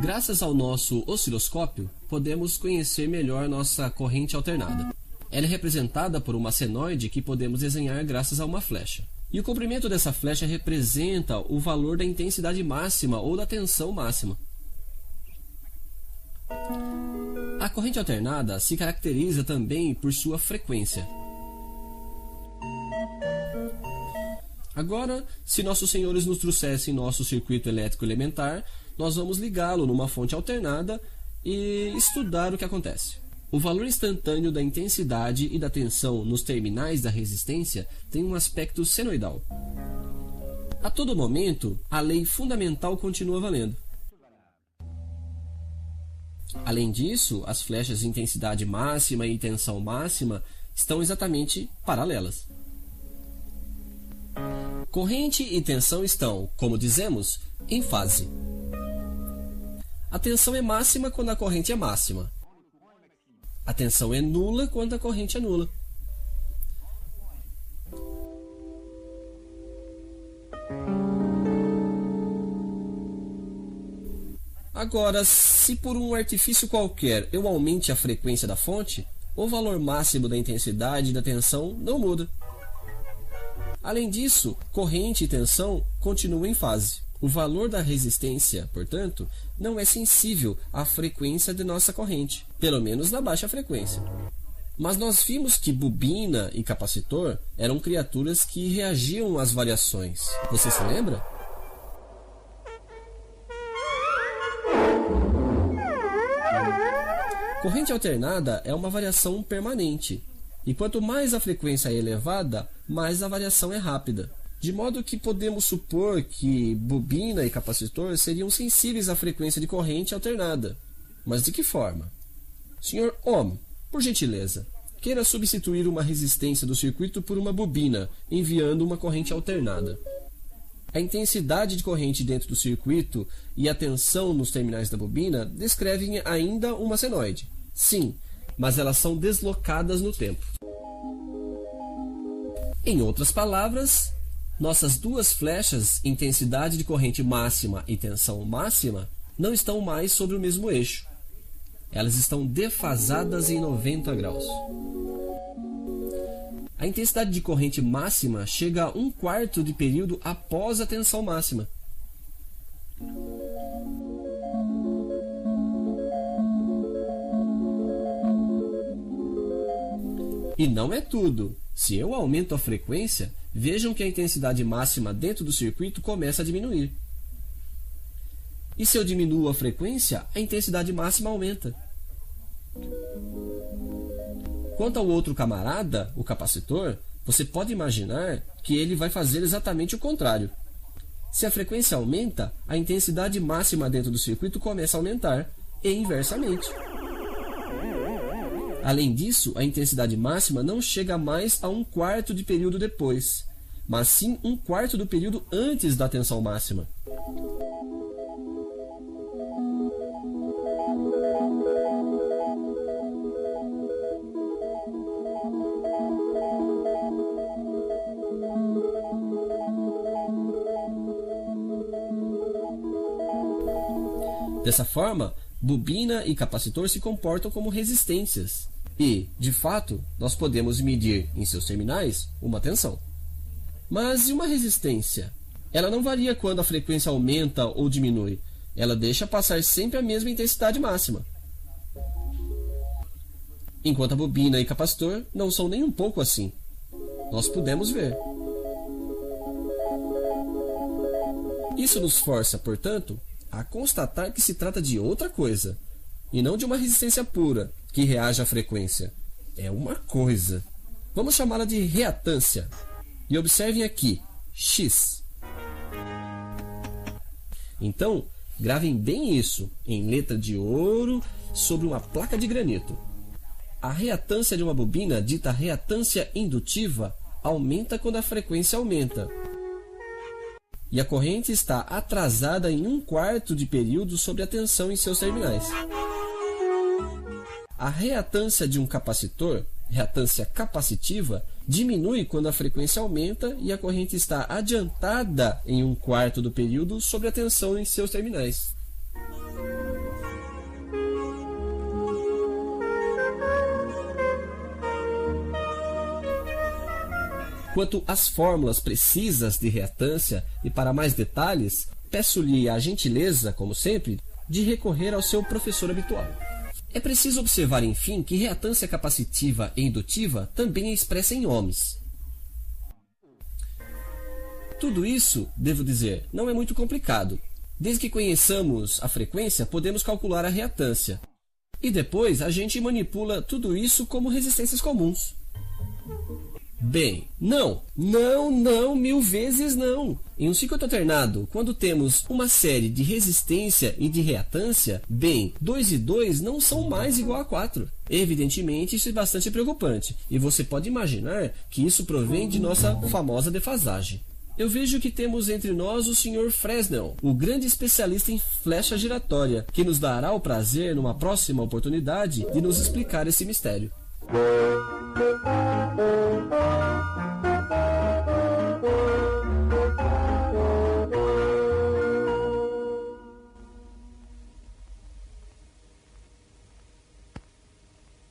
Graças ao nosso osciloscópio, podemos conhecer melhor nossa corrente alternada. Ela é representada por uma senoide que podemos desenhar graças a uma flecha. E o comprimento dessa flecha representa o valor da intensidade máxima ou da tensão máxima. A corrente alternada se caracteriza também por sua frequência. Agora, se nossos senhores nos trouxessem nosso circuito elétrico elementar, nós vamos ligá-lo numa fonte alternada e estudar o que acontece. O valor instantâneo da intensidade e da tensão nos terminais da resistência tem um aspecto senoidal. A todo momento, a lei fundamental continua valendo. Além disso, as flechas de intensidade máxima e tensão máxima estão exatamente paralelas. Corrente e tensão estão, como dizemos, em fase. A tensão é máxima quando a corrente é máxima. A tensão é nula quando a corrente é nula. Agora, se por um artifício qualquer eu aumente a frequência da fonte, o valor máximo da intensidade e da tensão não muda. Além disso, corrente e tensão continuam em fase. O valor da resistência, portanto, não é sensível à frequência de nossa corrente, pelo menos na baixa frequência. Mas nós vimos que bobina e capacitor eram criaturas que reagiam às variações. Você se lembra? Corrente alternada é uma variação permanente, e quanto mais a frequência é elevada, mais a variação é rápida. De modo que podemos supor que bobina e capacitor seriam sensíveis à frequência de corrente alternada. Mas de que forma? Sr. Ohm, por gentileza, queira substituir uma resistência do circuito por uma bobina, enviando uma corrente alternada. A intensidade de corrente dentro do circuito e a tensão nos terminais da bobina descrevem ainda uma senoide. Sim, mas elas são deslocadas no tempo. Em outras palavras, nossas duas flechas, intensidade de corrente máxima e tensão máxima, não estão mais sobre o mesmo eixo. Elas estão defasadas em 90 graus. A intensidade de corrente máxima chega a 1/4 de período após a tensão máxima. E não é tudo. Se eu aumento a frequência, vejam que a intensidade máxima dentro do circuito começa a diminuir. E se eu diminuo a frequência, a intensidade máxima aumenta. Quanto ao outro camarada, o capacitor, você pode imaginar que ele vai fazer exatamente o contrário. Se a frequência aumenta, a intensidade máxima dentro do circuito começa a aumentar, e inversamente. Além disso, a intensidade máxima não chega mais a 1/4 de período depois, mas sim 1/4 do período antes da tensão máxima. Dessa forma, bobina e capacitor se comportam como resistências. E, de fato, nós podemos medir em seus terminais uma tensão. Mas e uma resistência? Ela não varia quando a frequência aumenta ou diminui. Ela deixa passar sempre a mesma intensidade máxima. Enquanto a bobina e capacitor não são nem um pouco assim. Nós podemos ver. Isso nos força, portanto, a constatar que se trata de outra coisa, e não de uma resistência pura, que reage à frequência. É uma coisa. Vamos chamá-la de reatância. E observem aqui, X. Então, gravem bem isso, em letra de ouro, sobre uma placa de granito. A reatância de uma bobina, dita reatância indutiva, aumenta quando a frequência aumenta. E a corrente está atrasada em 1/4 de período sobre a tensão em seus terminais. A reatância de um capacitor, reatância capacitiva, diminui quando a frequência aumenta e a corrente está adiantada em 1/4 do período sobre a tensão em seus terminais. Quanto às fórmulas precisas de reatância e para mais detalhes, peço-lhe a gentileza, como sempre, de recorrer ao seu professor habitual. É preciso observar, enfim, que reatância capacitiva e indutiva também é expressa em ohms. Tudo isso, devo dizer, não é muito complicado. Desde que conheçamos a frequência, podemos calcular a reatância. E depois a gente manipula tudo isso como resistências comuns. Bem, não, mil vezes não. Em um ciclo alternado, quando temos uma série de resistência e de reatância, bem, 2 e 2 não são mais igual a 4. Evidentemente, isso é bastante preocupante, e você pode imaginar que isso provém de nossa famosa defasagem. Eu vejo que temos entre nós o Sr. Fresnel, o grande especialista em flecha giratória, que nos dará o prazer, numa próxima oportunidade, de nos explicar esse mistério.